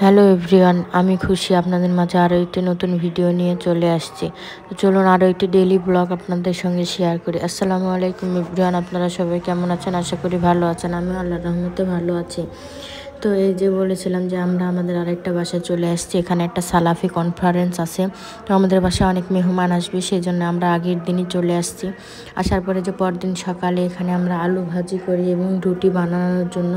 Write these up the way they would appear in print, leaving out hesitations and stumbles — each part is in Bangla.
হ্যালো এভরিওয়ান, আমি খুশি আপনাদের মাঝে আরও একটি নতুন ভিডিও নিয়ে চলে আসছি। তো চলুন আরও একটি ডেইলি ব্লগ আপনাদের সঙ্গে শেয়ার করি। আসসালামু আলাইকুম এভরিওয়ান, আপনারা সবাই কেমন আছেন? আশা করি ভালো আছেন। আমি আল্লাহর রহমতে ভালো আছি। তো এই যে বলেছিলাম যে আমরা আমাদের আরেকটা বাসায় চলে আসছি, এখানে একটা সালাফি কনফারেন্স আছে। তো আমাদের বাসায় অনেক মেহমান আসবে, সেই জন্য আমরা আগের দিনই চলে আসছি। আসার পরে যে পরদিন সকালে এখানে আমরা আলু ভাজি করি এবং রুটি বানানোর জন্য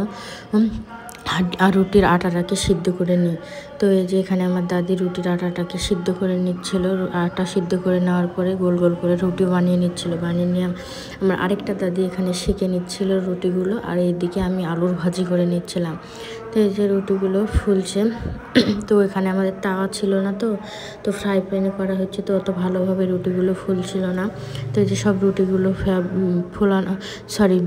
আর রুটির আটাটাকে সিদ্ধ করে নিই। তো এই যে এখানে আমার দাদি রুটির আটাটাকে সিদ্ধ করে নিচ্ছিল। আটা সিদ্ধ করে নেওয়ার পরে গোল গোল করে রুটি বানিয়ে নিচ্ছিল। বানিয়ে নিয়ে আমার আরেকটা দাদি এখানে সেঁকে নিচ্ছিল রুটিগুলো, আর এইদিকে আমি আলুর ভাজি করে নিচ্ছিলাম। তো এই যে রুটিগুলো ফুলছে। তো এখানে আমাদের তাওয়া ছিল না, তো ফ্রাই প্যানে করা হচ্ছে, তো অত ভালোভাবে রুটিগুলো ফুলছিল না। তো এই যে সব রুটিগুলো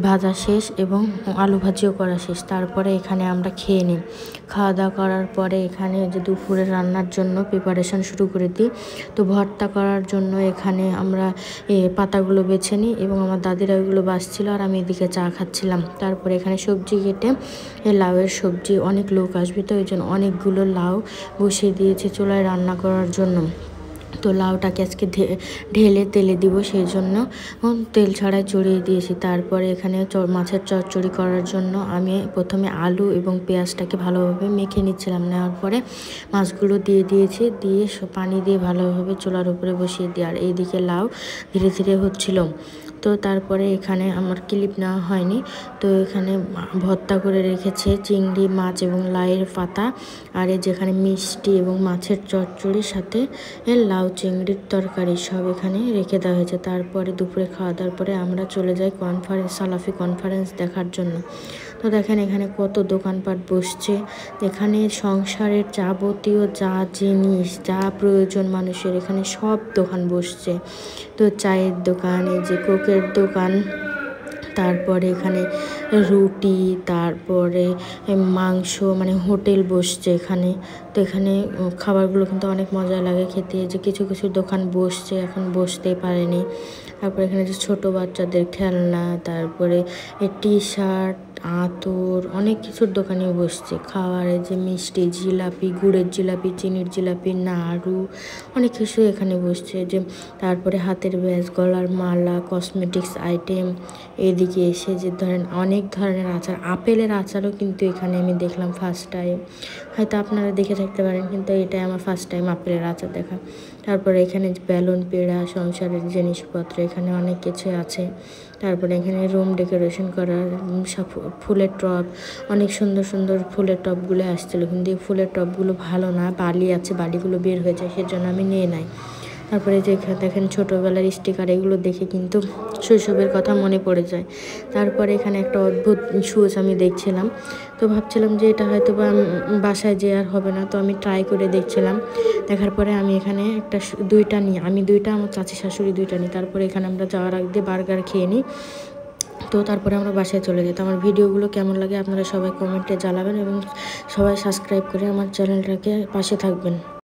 ভাজা শেষ এবং আলু ভাজিও করা শেষ। তারপরে এখানে আমরা খেয়ে নিই। খাওয়া দাওয়া করার পরে এখানে যে দুপুরে রান্নার জন্য প্রিপারেশন শুরু করে দিই। তো ভর্তা করার জন্য এখানে আমরা পাতাগুলো বেছে নিই এবং আমার দাদিরা ওইগুলো বাছছিল, আর আমি এদিকে চা খাচ্ছিলাম। তারপরে এখানে সবজি কেটে লাউয়ের সবজি, অনেক লোক আসবে তো ওই জন্য অনেকগুলো লাউ বসিয়ে দিয়েছি চুলায় রান্না করার জন্য। তো লাউটাকে আজকে ঢেলে তেলে দিব, সেই জন্য তেল ছাড়াই চড়িয়ে দিয়েছি। তারপরে এখানে মাছের চচ্চড়ি করার জন্য আমি প্রথমে আলু এবং পেঁয়াজটাকে ভালোভাবে মেখে নিচ্ছিলাম। নেওয়ার পরে মাছগুলো দিয়ে দিয়েছি, দিয়ে পানি দিয়ে ভালোভাবে চুলার উপরে বসিয়ে দিই। আর এইদিকে লাউ ধীরে ধীরে হচ্ছিল। তো তারপরে এখানে আমার ক্লিপ নেওয়া হয়নি। তো এখানে ভর্তা করে রেখেছে চিংড়ি মাছ এবং লাউয়ের পাতা, আর যেখানে মিষ্টি এবং মাছের চচ্চড়ির সাথে লাউ চিংড়ির তরকারি সব এখানে রেখে দেওয়া হয়েছে। তারপরে দুপুরে খাওয়া দাওয়ার পরে আমরা চলে যাই সালাফি কনফারেন্স দেখার জন্য। তো দেখেন এখানে কত দোকানপাট বসছে। এখানে সংসারের যাবতীয় যা জিনিস, যা প্রয়োজন মানুষের, এখানে সব দোকান বসছে। তো চায়ের দোকান, এই যে কোকের দোকান, তারপরে এখানে রুটি, তারপরে মাংস, মানে হোটেল বসছে এখানে। তো এখানে খাবারগুলো কিন্তু অনেক মজা লাগে খেতে। যে কিছু কিছু দোকান বসছে, এখন বসতেই পারেনি। তারপরে এখানে যে ছোটো বাচ্চাদের খেলনা, তারপরে টি শার্ট, আতর, অনেক কিছুর দোকানে বসছে। খাওয়ারে যে মিষ্টি, জিলাপি, গুড়ের জিলাপি, চিনির জিলাপি, নাড়ু, অনেক কিছু এখানে বসছে। যে তারপরে হাতের ব্যাস, গলার মালা, কসমেটিক্স আইটেম। এদিকে এসে যে ধরেন অনেক ধরনের আচার, আপেলের আচারও কিন্তু এখানে আমি দেখলাম ফার্স্ট টাইম। হয়তো আপনারা দেখে থাকতে পারেন, কিন্তু এটাই আমার ফার্স্ট টাইম আপেলের আচার দেখা। তারপরে এখানে বেলুন, পেড়া, সংসারের জিনিসপত্র, এখানে অনেক কিছু আছে। তারপরে এখানে রুম ডেকোরেশন করার ফুলের টব, অনেক সুন্দর সুন্দর ফুলের টবগুলো আসছিল, কিন্তু এই ফুলের টবগুলো ভালো না, বালি আছে, বালিগুলো বের হয়ে যায়, সেজন্য আমি নিয়ে নাই। তারপরে যে এখানে দেখেন ছোটোবেলার স্টিকার, এগুলো দেখে কিন্তু শৈশবের কথা মনে পড়ে যায়। তারপরে এখানে একটা অদ্ভুত শুজ আমি দেখছিলাম, তো ভাবছিলাম যে এটা হয়তো বা বাসায় যে আর হবে না, তো আমি ট্রাই করে দেখছিলাম। দেখার পরে আমি এখানে দুইটা নিই, আমি দুইটা, আমার চাচি শাশুড়ি দুইটা নিই। তারপরে এখানে আমরা যাওয়ার আগে দিয়ে বার্গার খেয়ে নিই। তো তারপরে আমরা বাসায় চলে যাই। তো আমার ভিডিওগুলো কেমন লাগে আপনারা সবাই কমেন্টে জানাবেন এবং সবাই সাবস্ক্রাইব করে আমার চ্যানেলটাকে পাশে থাকবেন।